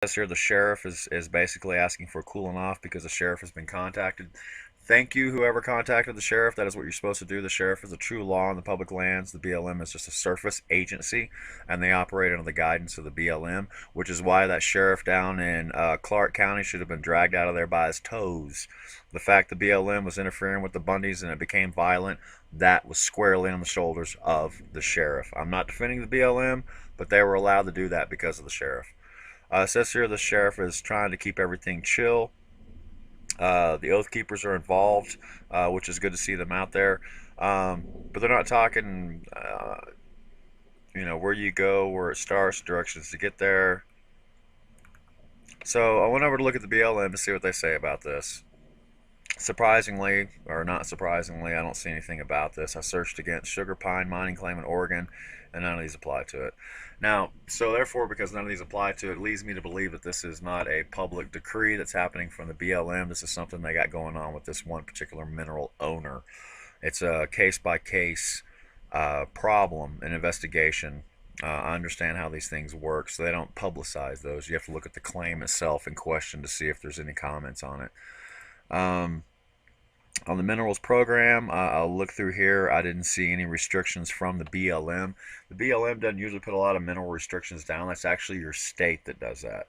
Says here the sheriff is basically asking for a cooling off because the sheriff has been contacted. Thank you, whoever contacted the sheriff. That is what you're supposed to do. The sheriff is a true law on the public lands. The BLM is just a surface agency, and they operate under the guidance of the BLM, which is why that sheriff down in Clark County should have been dragged out of there by his toes. The fact the BLM was interfering with the Bundys and it became violent, that was squarely on the shoulders of the sheriff. I'm not defending the BLM, but they were allowed to do that because of the sheriff. It says here the sheriff is trying to keep everything chill. The Oath Keepers are involved, which is good to see them out there. But they're not talking, where you go, where it starts, directions to get there. So I went over to look at the BLM to see what they say about this. Surprisingly, or not surprisingly, I don't see anything about this. I searched against sugar pine mining claim in Oregon, and none of these apply to it. Now, so therefore, because none of these apply to it, leads me to believe that this is not a public decree that's happening from the BLM. This is something they got going on with this one particular mineral owner. It's a case by case problem, an investigation. I understand how these things work, so they don't publicize those. You have to look at the claim itself in question to see if there's any comments on it. On the minerals program, I'll look through here. I didn't see any restrictions from the BLM. The BLM doesn't usually put a lot of mineral restrictions down. That's actually your state that does that.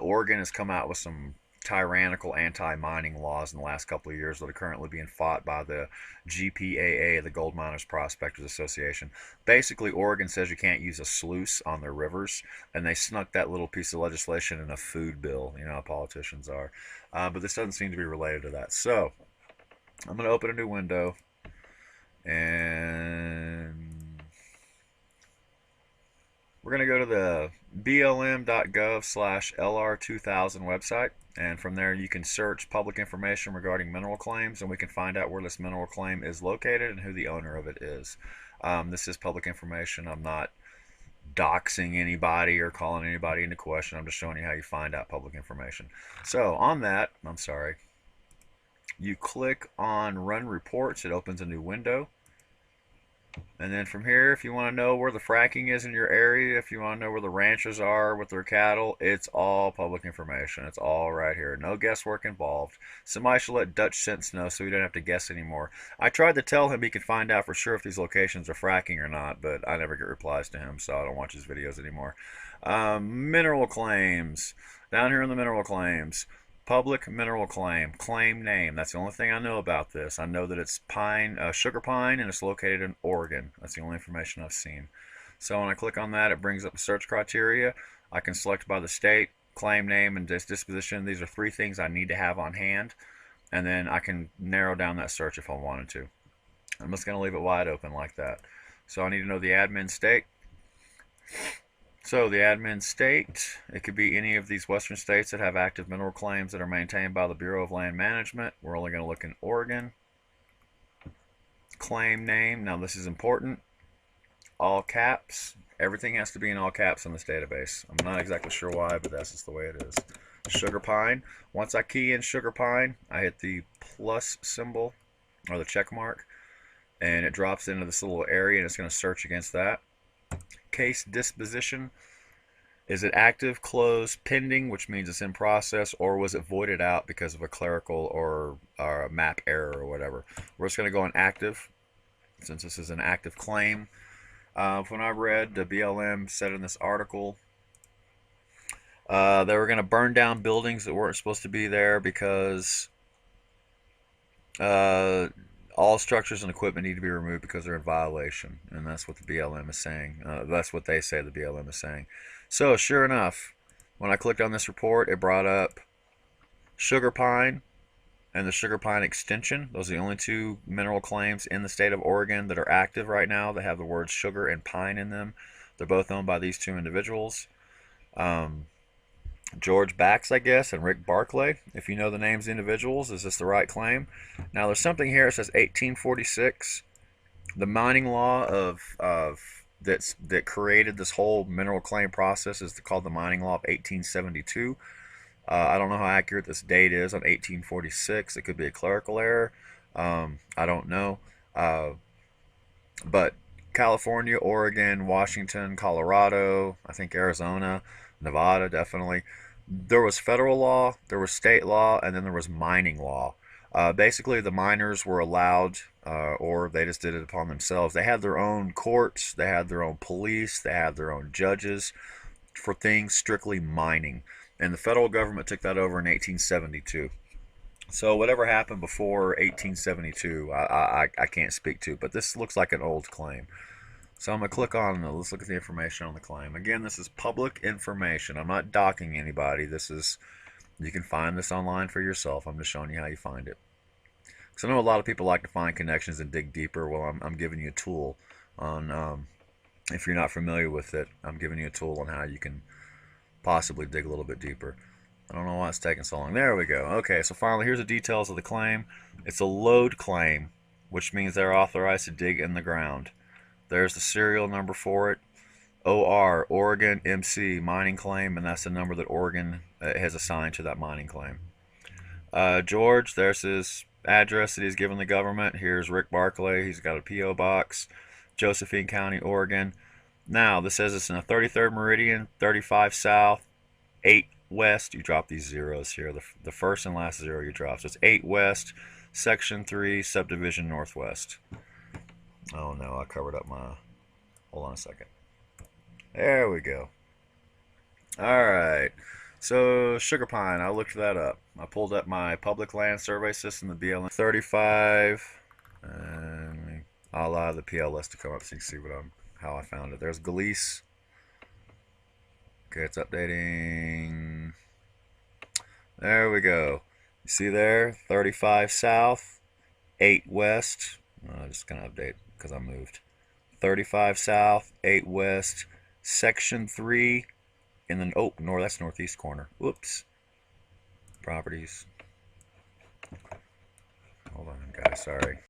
Oregon has come out with some tyrannical anti-mining laws in the last couple of years that are currently being fought by the GPAA, the Gold Miners Prospectors Association. Basically, Oregon says you can't use a sluice on their rivers, and they snuck that little piece of legislation in a food bill. You know how politicians are. But this doesn't seem to be related to that. So I'm going to open a new window, and we're going to go to the blm.gov/LR2000 website, and from there you can search public information regarding mineral claims, and we can find out where this mineral claim is located and who the owner of it is. This is public information. I'm not doxing anybody or calling anybody into question. I'm just showing you how you find out public information. So on that, I'm sorry, you click on Run Reports. It opens a new window. And then from here, if you want to know where the fracking is in your area, if you want to know where the ranchers are with their cattle, it's all public information. It's all right here. No guesswork involved. Somebody should let Dutch Sense know so we don't have to guess anymore. I tried to tell him he could find out for sure if these locations are fracking or not, but I never get replies to him, so I don't watch his videos anymore. Mineral claims. Down here in the mineral claims. Public mineral claim, claim name. That's the only thing I know about this. I know that it's pine, sugar pine, and it's located in Oregon. That's the only information I've seen. So when I click on that, it brings up the search criteria. I can select by the state, claim name, and disposition. These are three things I need to have on hand, and then I can narrow down that search if I wanted to. I'm just going to leave it wide open like that. So I need to know the admin state. So the admin state, it could be any of these western states that have active mineral claims that are maintained by the Bureau of Land Management. We're only going to look in Oregon. Claim name, now this is important. All caps. Everything has to be in all caps on this database. I'm not exactly sure why, but that's just the way it is. Sugar pine. Once I key in sugar pine, I hit the plus symbol or the check mark, and it drops into this little area, and it's going to search against that. Case disposition. Is it active, closed, pending, which means it's in process, or was it voided out because of a clerical or a map error or whatever? We're just going to go on active, since this is an active claim. When I read, the BLM said in this article they were going to burn down buildings that weren't supposed to be there because all structures and equipment need to be removed because they're in violation, and that's what the BLM is saying. That's what they say the BLM is saying. So sure enough, when I clicked on this report, it brought up sugar pine and the sugar pine extension. Those are the only two mineral claims in the state of Oregon that are active right now. They have the words sugar and pine in them. They're both owned by these two individuals. George Bax, I guess, and Rick Barclay. If you know the names of the individuals, is this the right claim? Now, there's something here. It says 1846. The mining law that created this whole mineral claim process is called the Mining Law of 1872. I don't know how accurate this date is on 1846. It could be a clerical error. I don't know. But California, Oregon, Washington, Colorado, I think Arizona, Nevada, definitely. There was federal law, there was state law, and then there was mining law. Basically, the miners were allowed, or they just did it upon themselves. They had their own courts, they had their own police, they had their own judges for things strictly mining. And the federal government took that over in 1872. So whatever happened before 1872, I can't speak to, but this looks like an old claim. So I'm going to click on, let's look at the information on the claim. Again, this is public information. I'm not docking anybody. You can find this online for yourself. I'm just showing you how you find it. Because I know a lot of people like to find connections and dig deeper. Well, I'm giving you a tool on, if you're not familiar with it, I'm giving you a tool on how you can possibly dig a little bit deeper. I don't know why it's taking so long. There we go. Okay, so finally, here's the details of the claim. It's a lode claim, which means they're authorized to dig in the ground. There's the serial number for it. OR, Oregon MC mining claim, and that's the number that Oregon has assigned to that mining claim. George, there's his address that he's given the government. Here's Rick Barclay. He's got a P.O. box, Josephine County, Oregon. Now, this says it's in the 33rd Meridian, 35 South, 8 West. You drop these zeros here. The first and last zero you drop. So it's 8 West, Section 3, Subdivision Northwest. Oh no, I covered up my... Hold on a second. There we go. Alright. So, Sugar Pine, I looked that up. I pulled up my public land survey system, the BLM 35, and I'll allow the PLS to come up so you can see how I found it. There's Galice. Okay, it's updating. There we go. You see there? 35 South, 8 West. I'm just going to update because I moved. 35 South, 8 West, Section 3, and then, oh, no, that's northeast corner. Whoops. Properties. Hold on, guys, sorry.